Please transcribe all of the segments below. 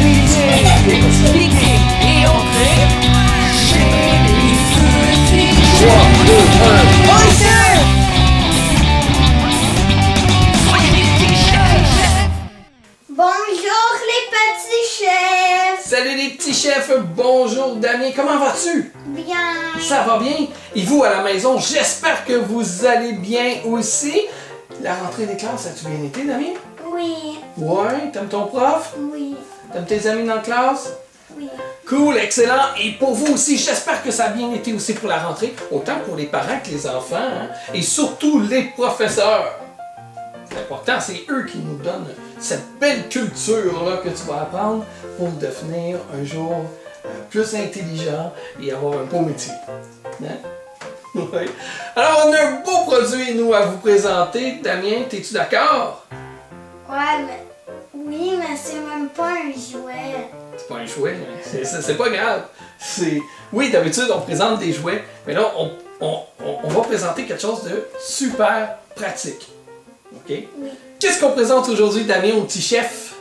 Arrivez, cliquez et entrez chez les petits 3, 2, 1. Bonjour! Soyez les petits chefs! Bonjour les petits chefs! Salut les petits chefs, bonjour Damien, comment vas-tu? Bien! Ça va bien? Et vous à la maison, j'espère que vous allez bien aussi. La rentrée des classes, as-tu bien été Damien? Oui, Ouais, t'aimes ton prof? oui, T'aimes tes amis dans la classe? oui. Cool, excellent. Et pour vous aussi, j'espère que ça a bien été aussi pour la rentrée, autant pour les parents que les enfants, hein, et surtout les professeurs. C'est important, c'est eux qui nous donnent cette belle culture-là que tu vas apprendre pour devenir un jour plus intelligent et avoir un beau métier. Hein? Oui. Alors, on a un beau produit, nous, à vous présenter. Damien, es-tu d'accord? Ouais, mais... Oui, mais c'est même pas un jouet. C'est pas un jouet, mais c'est pas grave. Oui, d'habitude, on présente des jouets, mais là, on va présenter quelque chose de super pratique. OK? Oui. Qu'est-ce qu'on présente aujourd'hui, Damien, au petit chef?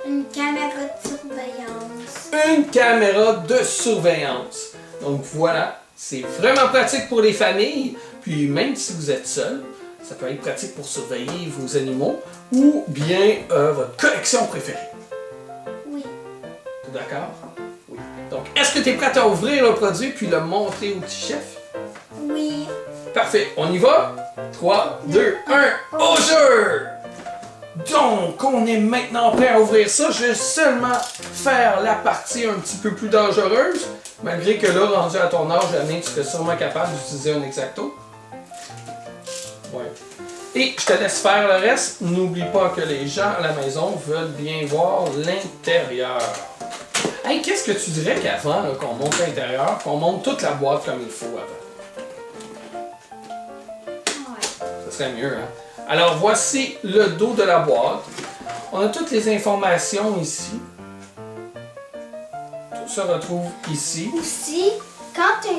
Une caméra de surveillance. Une caméra de surveillance. Donc voilà, c'est vraiment pratique pour les familles, puis même si vous êtes seul, ça peut être pratique pour surveiller vos animaux ou bien votre collection préférée. Oui. D'accord? Oui. Donc, est-ce que tu es prête à ouvrir le produit puis le montrer au petit chef? Oui. Parfait, on y va? 3, 2, 1, au jeu! Donc, on est maintenant prêt à ouvrir ça. Je vais seulement faire la partie un petit peu plus dangereuse, malgré que là, rendu à ton âge, Damien, tu serais sûrement capable d'utiliser un X-Acto. Ouais. Et je te laisse faire le reste. N'oublie pas que les gens à la maison veulent bien voir l'intérieur. Hey, qu'est-ce que tu dirais qu'avant qu'on monte l'intérieur, qu'on monte toute la boîte comme il faut avant? Ouais. Ce serait mieux, hein? Alors, voici le dos de la boîte. On a toutes les informations ici. Tout se retrouve ici. Aussi, quand tu as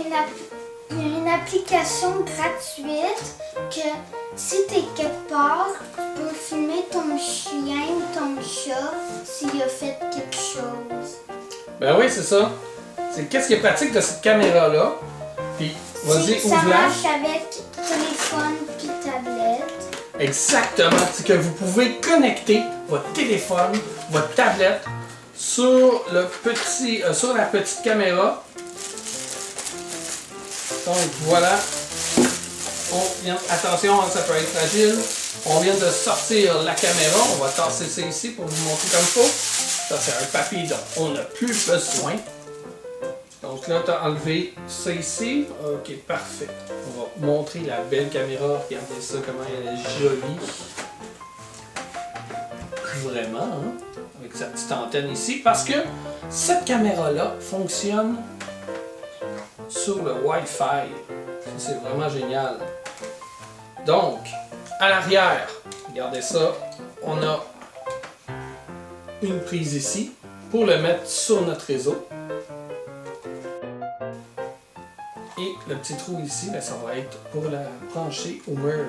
une application gratuite, que si tu es quelque part, tu peux filmer ton chien ou ton chat s'il a fait quelque chose. Ben oui, c'est ça. C'est qu'est-ce qui est pratique de cette caméra-là. Puis, vas-y, Ça ouvre-la. marche avec téléphone puis tablette. Exactement. C'est que vous pouvez connecter votre téléphone, votre tablette sur sur la petite caméra. Donc voilà. Attention, ça peut être fragile. On vient de sortir la caméra. On va tasser ça ici pour vous montrer comme il faut. Ça, c'est un papier dont on n'a plus besoin. Donc là, tu as enlevé ça ici. Ok, parfait. On va montrer la belle caméra. Regardez ça, comment elle est jolie. Vraiment, hein? Avec sa petite antenne ici. Parce que cette caméra-là fonctionne sur le Wi-Fi. Ça, c'est vraiment génial. Donc, à l'arrière, regardez ça, on a une prise ici pour le mettre sur notre réseau. Et le petit trou ici, ben, ça va être pour la brancher au mur.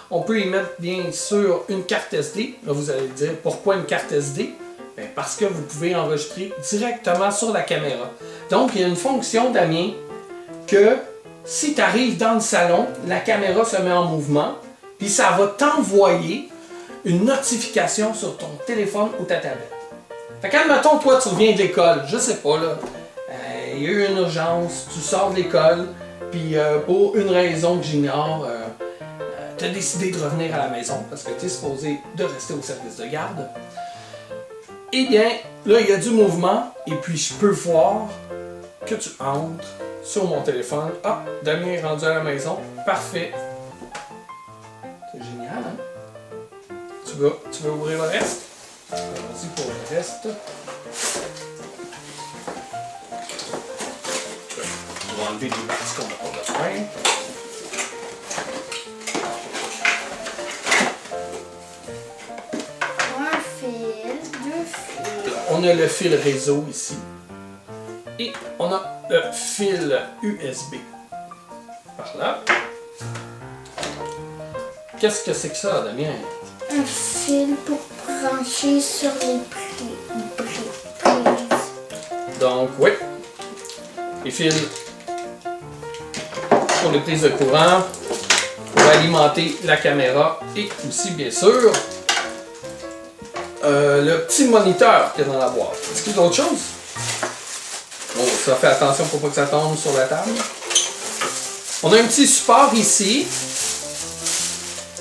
On peut y mettre bien sûr une carte SD. Là, vous allez me dire pourquoi une carte SD? Ben, parce que vous pouvez enregistrer directement sur la caméra. Donc, il y a une fonction, Damien, que si tu arrives dans le salon, la caméra se met en mouvement, puis ça va t'envoyer une notification sur ton téléphone ou ta tablette. Fait qu'admettons, toi, tu reviens de l'école, je sais pas, là, il y a eu une urgence, tu sors de l'école, puis pour une raison que j'ignore, tu as décidé de revenir à la maison parce que tu es supposé de rester au service de garde. Eh bien, là, il y a du mouvement, et puis je peux voir que tu entres sur mon téléphone. Ah, Damien est rendu à la maison. Parfait. C'est génial, hein? Tu veux ouvrir le reste? Vas-y pour le reste. On va enlever les parties qu'on n'a pas besoin. Un fil, deux fils. On a le fil réseau ici. Et on a le fil USB. Par là. Qu'est-ce que c'est que ça, Damien? Un fil pour brancher sur les fils pour les prises de courant, pour alimenter la caméra et aussi, bien sûr, le petit moniteur qu'il y a dans la boîte. Est-ce qu'il y a d'autres choses? Bon, ça, fait attention pour pas que ça tombe sur la table. On a un petit support ici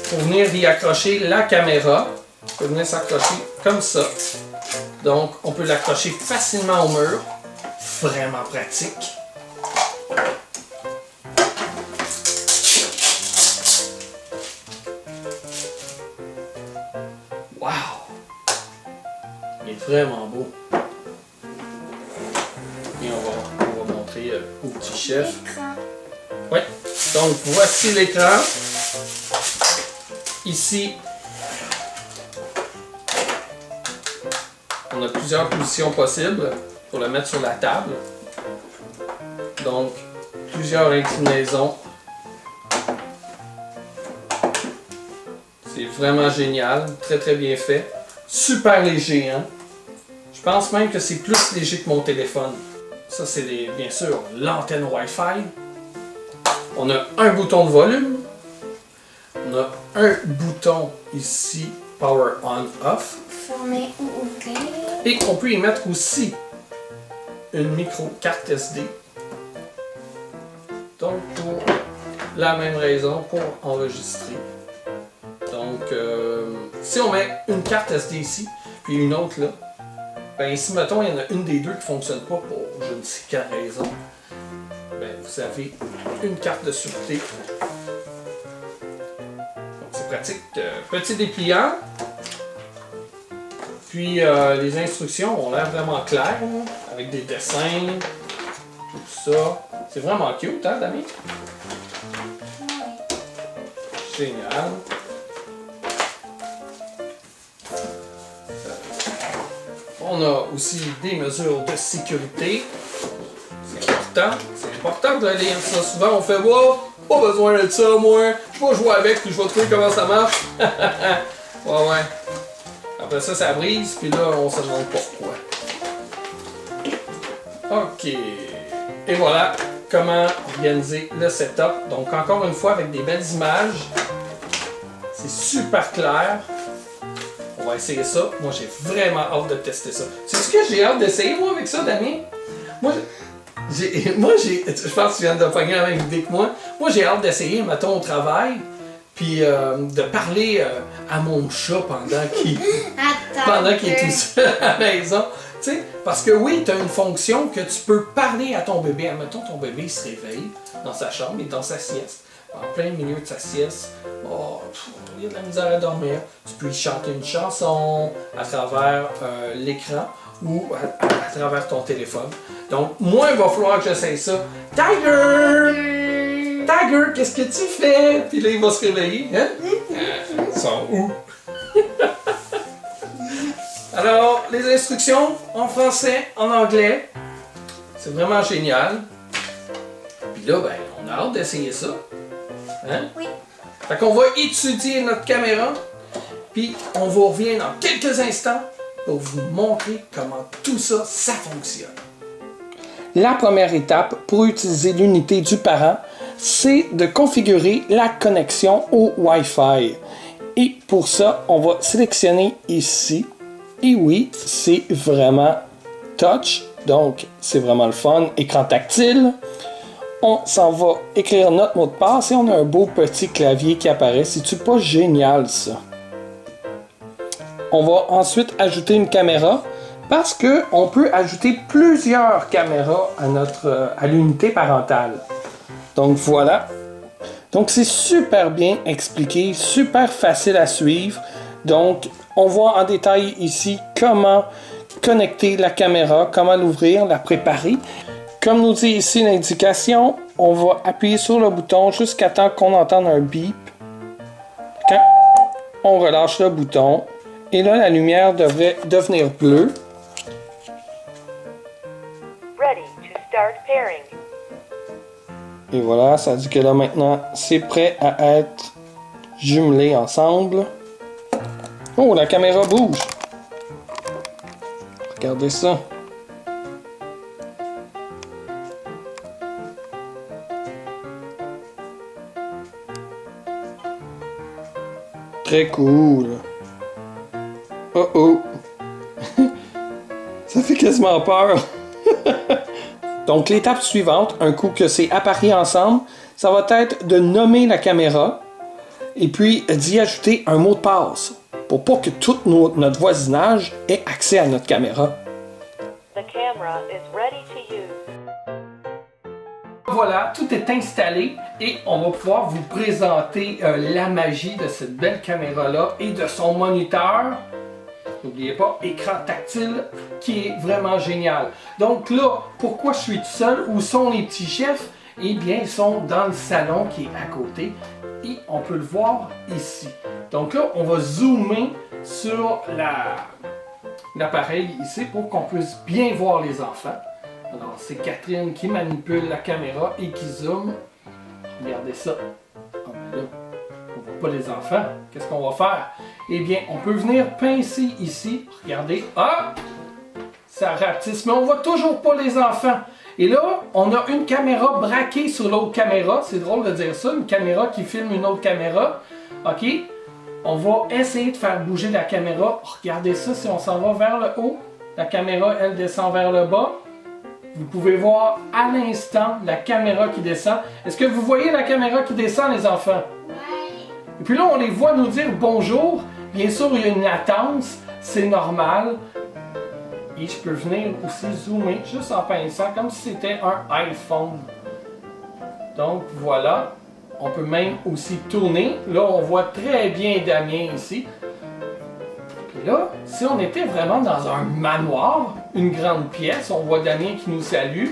pour venir y accrocher la caméra. On peut venir s'accrocher comme ça. Donc, on peut l'accrocher facilement au mur. Vraiment pratique. Wow! Il est vraiment beau. Et on va montrer au petit chef. L'écran. Oui. Donc, voici l'écran. Ici, on a plusieurs positions possibles pour le mettre sur la table. Donc, plusieurs inclinaisons. C'est vraiment génial, très très bien fait. Super léger, hein? Je pense même que c'est plus léger que mon téléphone. Ça, c'est bien sûr l'antenne Wi-Fi. On a un bouton de volume. On a un bouton ici, Power On/Off. Fermer ou ouvrir. Et on peut y mettre aussi une micro carte SD. Donc, pour la même raison, pour enregistrer. Donc, si on met une carte SD ici, puis une autre là, ben si, mettons, il y en a une des deux qui ne fonctionne pas pour je ne sais quelle raison, ben vous avez une carte de sûreté. Donc, c'est pratique. Petit dépliant. Puis, les instructions ont l'air vraiment claires, hein, avec des dessins, tout ça. C'est vraiment cute, hein, Damien? Génial. On a aussi des mesures de sécurité. C'est important. C'est important de lire ça. Souvent, on fait « wow, pas besoin de ça, moi. Je vais jouer avec, puis je vais trouver comment ça marche. » Ouais. Après ça, ça brise, puis là, on se demande pourquoi. OK. Et voilà comment organiser le setup. Donc, encore une fois, avec des belles images. C'est super clair. On va essayer ça. Moi, j'ai vraiment hâte de tester ça. C'est ce que j'ai hâte d'essayer, moi, avec ça, Damien? Moi, je pense que tu viens de pogner la même idée que moi. Moi, j'ai hâte d'essayer, mettons, au travail, puis de parler à mon chat pendant qu'il est tout seul à la maison. Tu sais, parce que oui, tu as une fonction que tu peux parler à ton bébé. Admettons, ton bébé se réveille dans sa chambre, il est dans sa sieste. En plein milieu de sa sieste, il y a de la misère à dormir. Tu peux y chanter une chanson à travers l'écran ou à travers ton téléphone. Donc, moi, il va falloir que j'essaye ça. Tiger! Tiger, qu'est-ce que tu fais? Puis là, il va se réveiller. Hein? Ils sont où? Alors, les instructions en français, en anglais. C'est vraiment génial. Puis là, ben, on a hâte d'essayer ça. Hein? Oui. Fait qu'on va étudier notre caméra, puis on vous revient dans quelques instants pour vous montrer comment tout ça, ça fonctionne. La première étape pour utiliser l'unité du parent, c'est de configurer la connexion au Wi-Fi. Et pour ça, on va sélectionner ici. Et oui, c'est vraiment touch, donc c'est vraiment le fun, écran tactile. On s'en va écrire notre mot de passe et on a un beau petit clavier qui apparaît. C'est-tu pas génial, ça? On va ensuite ajouter une caméra parce qu'on peut ajouter plusieurs caméras à l'unité parentale. Donc voilà. Donc c'est super bien expliqué, super facile à suivre. Donc on voit en détail ici comment connecter la caméra, comment l'ouvrir, la préparer. Comme nous dit ici l'indication, on va appuyer sur le bouton jusqu'à temps qu'on entende un bip. Quand on relâche le bouton, et là la lumière devrait devenir bleue. Ready to start pairing. Et voilà, ça dit que là maintenant c'est prêt à être jumelé ensemble. Oh, la caméra bouge. Regardez ça. Très cool. Oh oh. Ça fait quasiment peur. Donc l'étape suivante, un coup que c'est appareillé ensemble, ça va être de nommer la caméra et puis d'y ajouter un mot de passe pour pas que tout notre voisinage ait accès à notre caméra. The camera is ready to use. Voilà, tout est installé et on va pouvoir vous présenter la magie de cette belle caméra-là et de son moniteur. N'oubliez pas, écran tactile qui est vraiment génial. Donc là, pourquoi je suis tout seul? Où sont les petits chefs? Eh bien, ils sont dans le salon qui est à côté et on peut le voir ici. Donc là, on va zoomer sur l'appareil ici pour qu'on puisse bien voir les enfants. Alors, c'est Catherine qui manipule la caméra et qui zoome. Regardez ça. Ah, ben là, on ne voit pas les enfants. Qu'est-ce qu'on va faire? Eh bien, on peut venir pincer ici. Regardez. Ah! Ça rapetisse, mais on voit toujours pas les enfants. Et là, on a une caméra braquée sur l'autre caméra. C'est drôle de dire ça. Une caméra qui filme une autre caméra. OK? On va essayer de faire bouger la caméra. Regardez ça, si on s'en va vers le haut, la caméra, elle descend vers le bas. Vous pouvez voir à l'instant la caméra qui descend. Est-ce que vous voyez la caméra qui descend, les enfants? Ouais. Et puis là, on les voit nous dire bonjour. Bien sûr, il y a une latence, c'est normal. Et je peux venir aussi zoomer juste en pinçant, comme si c'était un iPhone. Donc voilà, on peut même aussi tourner. Là, on voit très bien Damien ici. Et là, si on était vraiment dans un manoir, une grande pièce, on voit Damien qui nous salue,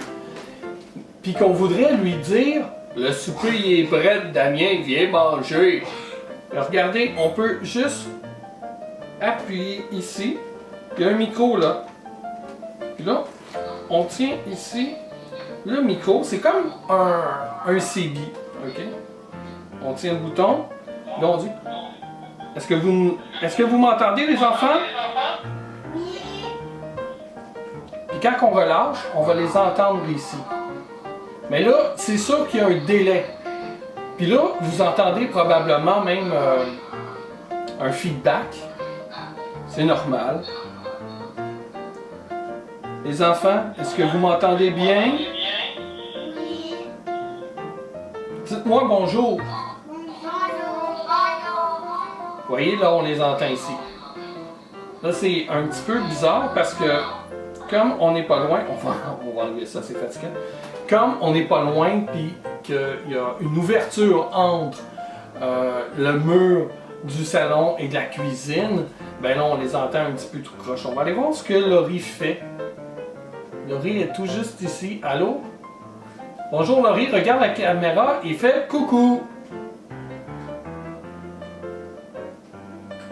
puis qu'on voudrait lui dire « Le souper il est prêt, Damien, viens manger ». Regardez, on peut juste appuyer ici. Il y a un micro là. Puis là, on tient ici le micro. C'est comme un CB. OK? On tient le bouton. Là, on dit... Est-ce que vous m'entendez, les enfants? Oui. Puis quand on relâche, on va les entendre ici. Mais là, c'est sûr qu'il y a un délai. Puis là, vous entendez probablement même un feedback. C'est normal. Les enfants, est-ce que vous m'entendez bien? Oui. Dites-moi bonjour. Bonjour. Vous voyez, là, on les entend ici. Là, c'est un petit peu bizarre parce que, comme on n'est pas loin, on va enlever ça, c'est fatigant. Comme on n'est pas loin, puis qu'il y a une ouverture entre le mur du salon et de la cuisine, ben là, on les entend un petit peu tout croche. On va aller voir ce que Laurie fait. Laurie est tout juste ici. Allô? Bonjour Laurie, regarde la caméra et fait coucou.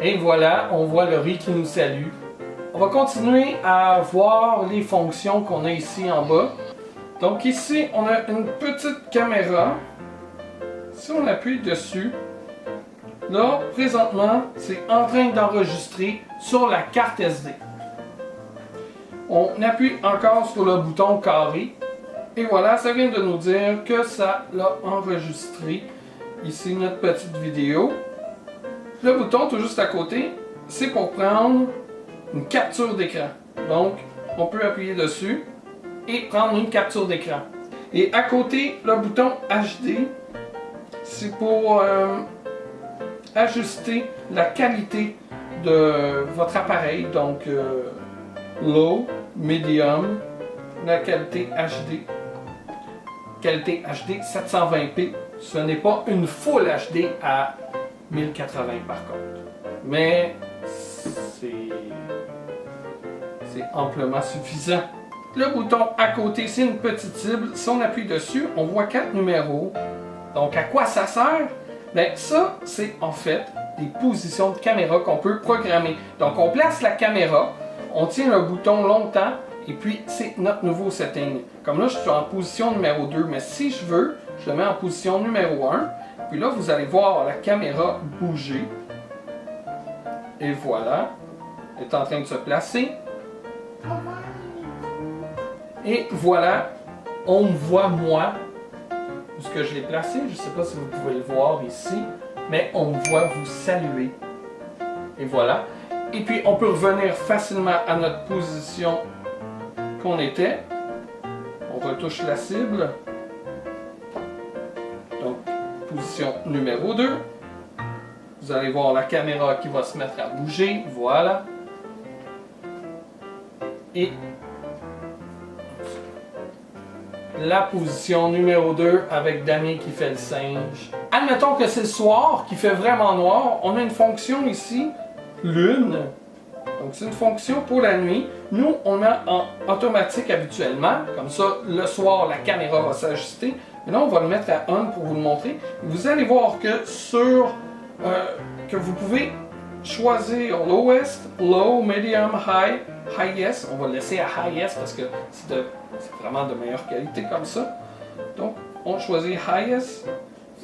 Et voilà, on voit Laurie qui nous salue. On va continuer à voir les fonctions qu'on a ici en bas. Donc ici, on a une petite caméra. Si on appuie dessus, là, présentement, c'est en train d'enregistrer sur la carte SD. On appuie encore sur le bouton carré. Et voilà, ça vient de nous dire que ça l'a enregistré. Ici, notre petite vidéo. Le bouton tout juste à côté, c'est pour prendre une capture d'écran. Donc, on peut appuyer dessus et prendre une capture d'écran. Et à côté, le bouton HD, c'est pour ajuster la qualité de votre appareil. Donc, low, medium, la qualité HD. Qualité HD 720p. Ce n'est pas une full HD à 1080 par contre. Mais c'est amplement suffisant. Le bouton à côté, c'est une petite cible. Si on appuie dessus, on voit 4 numéros. Donc à quoi ça sert? Bien, ça, c'est en fait des positions de caméra qu'on peut programmer. Donc on place la caméra, on tient le bouton longtemps, et puis c'est notre nouveau setting. Comme là, je suis en position numéro 2, mais si je veux, je le mets en position numéro 1. Puis là, vous allez voir la caméra bouger. Et voilà, elle est en train de se placer. Et voilà, on me voit moi, où est-ce que je l'ai placé, je ne sais pas si vous pouvez le voir ici, mais on me voit vous saluer Et voilà. Et puis on peut revenir facilement à notre position qu'on était. On retouche la cible. Donc, position numéro 2. Vous allez voir la caméra qui va se mettre à bouger. Voilà. Et la position numéro 2 avec Damien qui fait le singe. Admettons que c'est le soir, qui fait vraiment noir. On a une fonction ici, lune. Donc c'est une fonction pour la nuit. Nous, on met en automatique habituellement. Comme ça, le soir, la caméra va s'ajuster. Et là, on va le mettre à on pour vous le montrer. Vous allez voir que que vous pouvez choisir lowest, low, medium, high, highest. On va le laisser à highest parce que c'est vraiment de meilleure qualité comme ça. Donc, on choisit highest.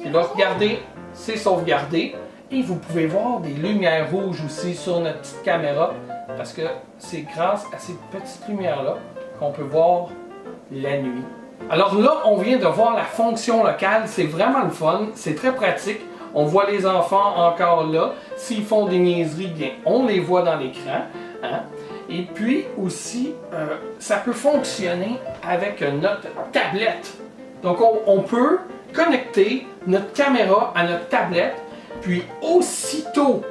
Et là, regardez, c'est sauvegardé. Et vous pouvez voir des lumières rouges aussi sur notre petite caméra parce que c'est grâce à ces petites lumières-là qu'on peut voir la nuit. Alors là, on vient de voir la fonction locale. C'est vraiment le fun. C'est très pratique. On voit les enfants encore là. S'ils font des niaiseries, bien, on les voit dans l'écran. Hein? Et puis aussi, ça peut fonctionner avec notre tablette. Donc, on peut connecter notre caméra à notre tablette. Puis, aussitôt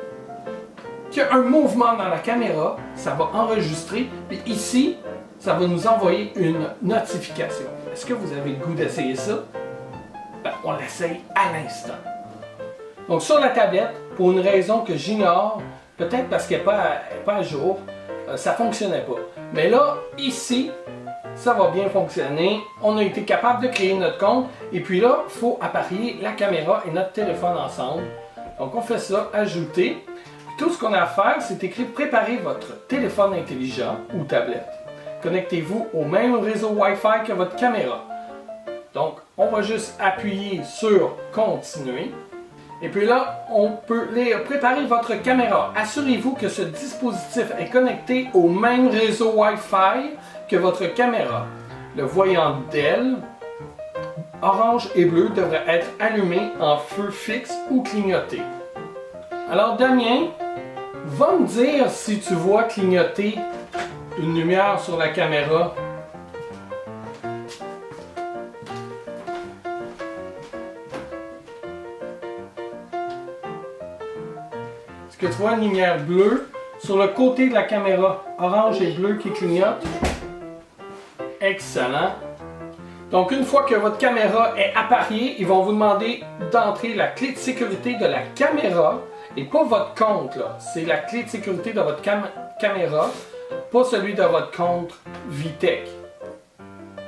qu'il y a un mouvement dans la caméra, ça va enregistrer. Puis ici, ça va nous envoyer une notification. Est-ce que vous avez le goût d'essayer ça? Ben, on l'essaye à l'instant. Donc, sur la tablette, pour une raison que j'ignore, peut-être parce qu'elle n'est pas à jour, ça ne fonctionnait pas. Mais là, ici, ça va bien fonctionner. On a été capable de créer notre compte. Et puis là, il faut appareiller la caméra et notre téléphone ensemble. Donc, on fait ça, ajouter. Puis tout ce qu'on a à faire, c'est écrit « Préparez votre téléphone intelligent ou tablette. Connectez-vous au même réseau Wi-Fi que votre caméra. » Donc, on va juste appuyer sur « Continuer ». Et puis là, on peut lire « Préparez votre caméra. Assurez-vous que ce dispositif est connecté au même réseau Wi-Fi que votre caméra. Le voyant d'elle, orange et bleu, devrait être allumé en feu fixe ou clignoter. » Alors Damien, va me dire si tu vois clignoter une lumière sur la caméra. Est-ce que tu vois une lumière bleue sur le côté de la caméra? Orange et bleu qui clignotent. Excellent. Donc, une fois que votre caméra est appareillée, ils vont vous demander d'entrer la clé de sécurité de la caméra et pas votre compte, là. C'est la clé de sécurité de votre caméra, pas celui de votre compte Vitech.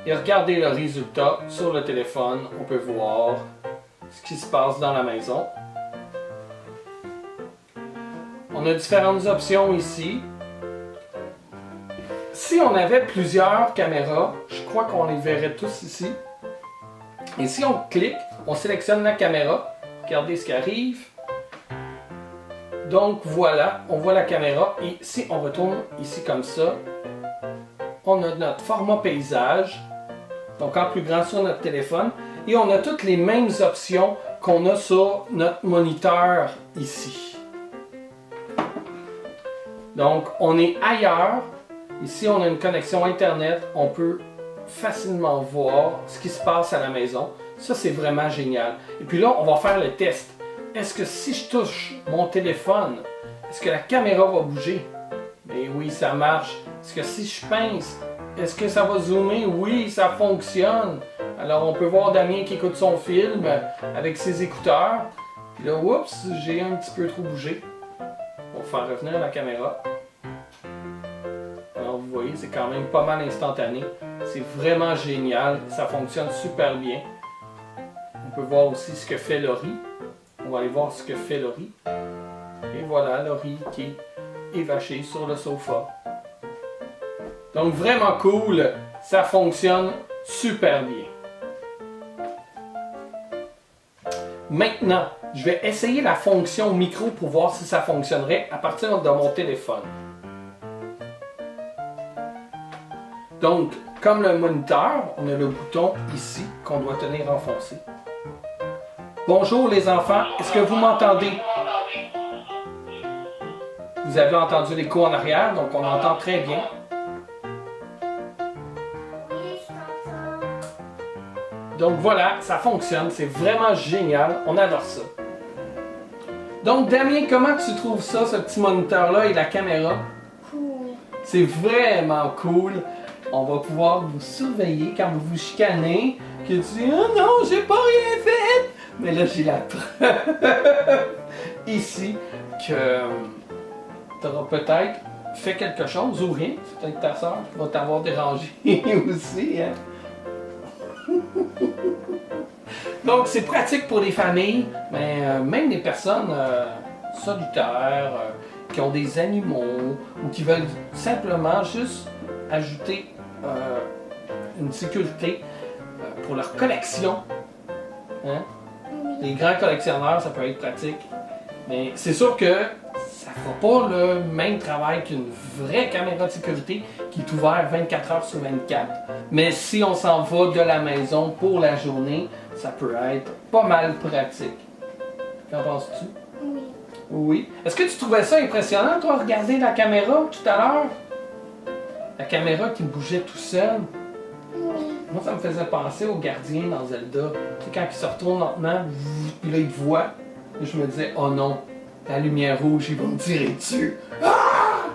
Et regardez le résultat sur le téléphone. On peut voir ce qui se passe dans la maison. On a différentes options ici. Si on avait plusieurs caméras, je crois qu'on les verrait tous ici. Et si on clique, on sélectionne la caméra. Regardez ce qui arrive. Donc voilà, on voit la caméra. Et si on retourne ici comme ça, on a notre format paysage. Donc en plus grand sur notre téléphone. Et on a toutes les mêmes options qu'on a sur notre moniteur ici. Donc on est ailleurs. Ici, on a une connexion Internet. On peut facilement voir ce qui se passe à la maison. Ça, c'est vraiment génial. Et puis là, on va faire le test. Est-ce que si je touche mon téléphone, est-ce que la caméra va bouger? Mais oui, ça marche. Est-ce que si je pince, est-ce que ça va zoomer? Oui, ça fonctionne. Alors, on peut voir Damien qui écoute son film avec ses écouteurs. Puis là, oups, j'ai un petit peu trop bougé. On va faire revenir la caméra. Alors, vous voyez, c'est quand même pas mal instantané. C'est vraiment génial. Ça fonctionne super bien. On peut voir aussi ce que fait Laurie. On va aller voir ce que fait Laurie. Et voilà, Laurie qui est évachée sur le sofa. Donc, vraiment cool. Ça fonctionne super bien. Maintenant, je vais essayer la fonction micro pour voir si ça fonctionnerait à partir de mon téléphone. Donc, comme le moniteur, on a le bouton ici qu'on doit tenir enfoncé. Bonjour les enfants, est-ce que vous m'entendez? Vous avez entendu l'écho en arrière, donc on entend très bien. Oui, je t'entends. Donc voilà, ça fonctionne, c'est vraiment génial, on adore ça. Donc Damien, comment tu trouves ça, ce petit moniteur-là et la caméra? Cool. C'est vraiment cool. On va pouvoir vous surveiller quand vous vous chicanez, que tu dis « Oh non, j'ai pas rien fait! » Mais là, j'ai la preuve ici que tu auras peut-être fait quelque chose ou rien. C'est peut-être ta soeur qui va t'avoir dérangé aussi. Hein? Donc, c'est pratique pour les familles, mais même les personnes solitaires, qui ont des animaux ou qui veulent simplement juste ajouter une sécurité pour leur collection. Hein? Les grands collectionneurs, ça peut être pratique. Mais c'est sûr que ça ne fera pas le même travail qu'une vraie caméra de sécurité qui est ouverte 24 heures sur 24. Mais si on s'en va de la maison pour la journée, ça peut être pas mal pratique. Qu'en penses-tu? Oui. Oui. Est-ce que tu trouvais ça impressionnant, toi, regarder la caméra tout à l'heure? La caméra qui bougeait tout seul. Oui. Moi, ça me faisait penser au gardien dans Zelda. Tu sais, quand il se retourne lentement, puis là, il te voit. Et je me disais, oh non, la lumière rouge, il va me tirer dessus. Ah!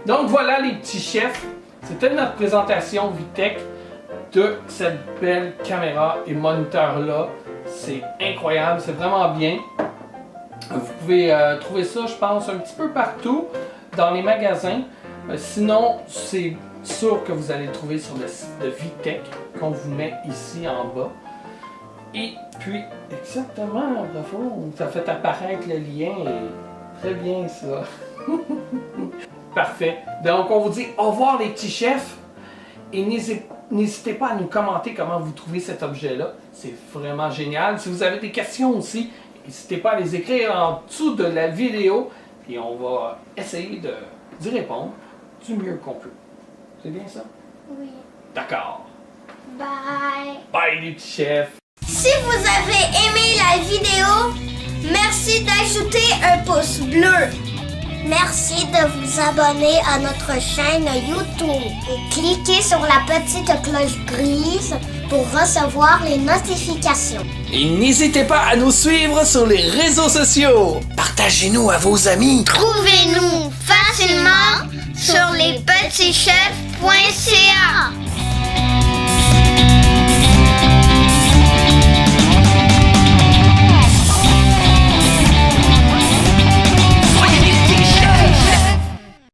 Donc voilà, les petits chefs. C'était notre présentation Vitech de cette belle caméra et moniteur-là. C'est incroyable, c'est vraiment bien. Vous pouvez trouver ça, je pense, un petit peu partout dans les magasins. Sinon, c'est sûr que vous allez le trouver sur le site de Vitech qu'on vous met ici en bas. Et puis, exactement, bravo, ça fait apparaître le lien. Très bien ça. Parfait. Donc, on vous dit au revoir les petits chefs. Et n'hésitez pas à nous commenter comment vous trouvez cet objet-là. C'est vraiment génial. Si vous avez des questions aussi, n'hésitez pas à les écrire en dessous de la vidéo. Et on va essayer d'y répondre du mieux qu'on peut. C'est bien ça? Oui. D'accord. Bye. Bye les petits chefs. Si vous avez aimé la vidéo, merci d'ajouter un pouce bleu. Merci de vous abonner à notre chaîne YouTube et cliquez sur la petite cloche grise pour recevoir les notifications. Et n'hésitez pas à nous suivre sur les réseaux sociaux. Partagez-nous à vos amis. Trouvez-nous facilement sur lespetitschefs.ca.